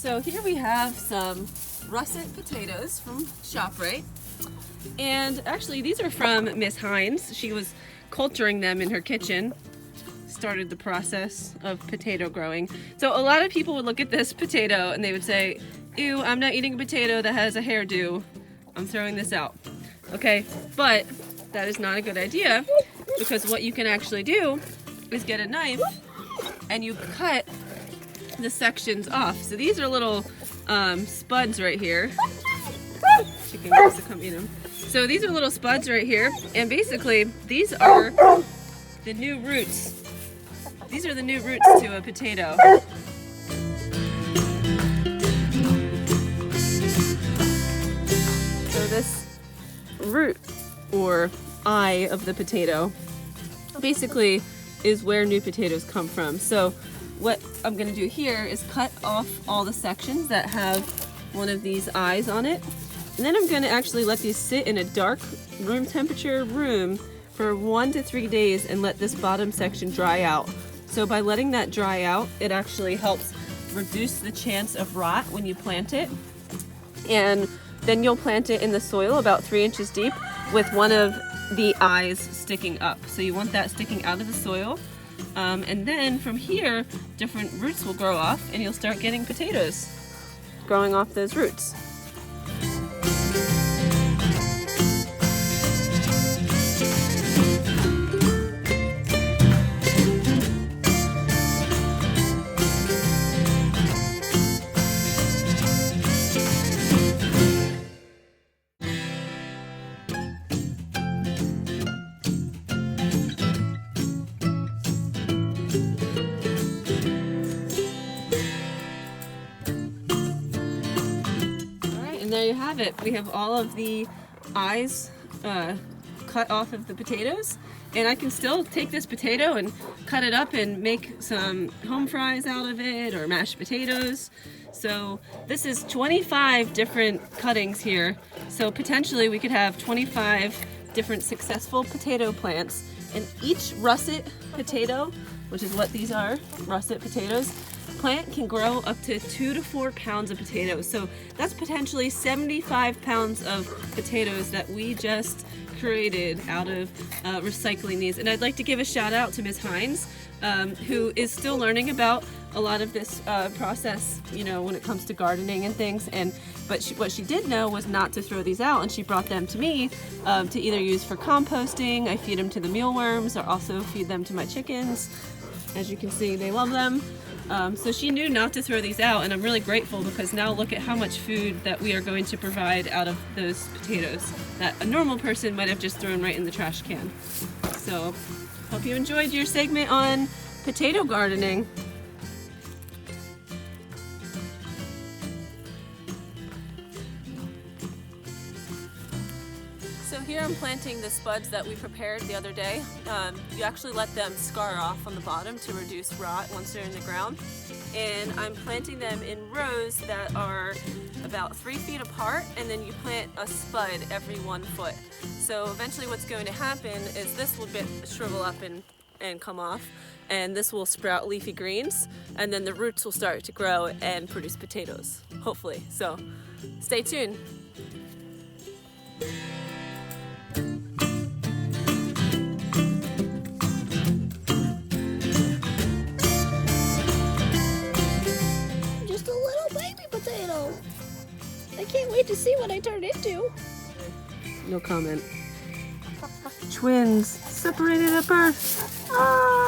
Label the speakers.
Speaker 1: So here we have some russet potatoes from ShopRite. And actually these are from Miss Hines. She was culturing them in her kitchen. Started the process of potato growing. So a lot of people would look at this potato and they would say, ew, I'm not eating a potato that has a hairdo. I'm throwing this out. Okay, but that is not a good idea, because what you can actually do is get a knife and you cut the sections off. So these are little spuds right here. Chicken wants to come eat them. So these are little spuds right here, and basically these are the new roots. These are the new roots to a potato. So this root or eye of the potato basically is where new potatoes come from. So what I'm going to do here is cut off all the sections that have one of these eyes on it. And then I'm going to actually let these sit in a dark room temperature room for 1 to 3 days and let this bottom section dry out. So by letting that dry out, it actually helps reduce the chance of rot when you plant it. And then you'll plant it in the soil about 3 inches deep with one of the eyes sticking up. So you want that sticking out of the soil. And then from here, different roots will grow off and you'll start getting potatoes growing off those roots. There you have it. We have all of the eyes cut off of the potatoes, and I can still take this potato and cut it up and make some home fries out of it or mashed potatoes. So this is 25 different cuttings here, so potentially we could have 25 different successful potato plants, and each russet potato, which is what these are, russet potatoes, plant can grow up to 2 to 4 pounds of potatoes. So that's potentially 75 pounds of potatoes that we just created out of recycling these. And I'd like to give a shout out to Ms. Hines, who is still learning about a lot of this process, you know, when it comes to gardening and things. But what she did know was not to throw these out, and she brought them to me to either use for composting. I feed them to the mealworms, or also feed them to my chickens. As you can see, they love them. So she knew not to throw these out, and I'm really grateful, because now look at how much food that we are going to provide out of those potatoes that a normal person might have just thrown right in the trash can. So hope you enjoyed your segment on potato gardening. So here I'm planting the spuds that we prepared the other day. You actually let them scar off on the bottom to reduce rot once they're in the ground. And I'm planting them in rows that are about 3 feet apart, and then you plant a spud every 1 foot. So eventually what's going to happen is this will shrivel up and come off, and this will sprout leafy greens, and then the roots will start to grow and produce potatoes, hopefully. So stay tuned.
Speaker 2: I can't wait to see what I turn into.
Speaker 1: No comment. Twins separated at birth. Ah!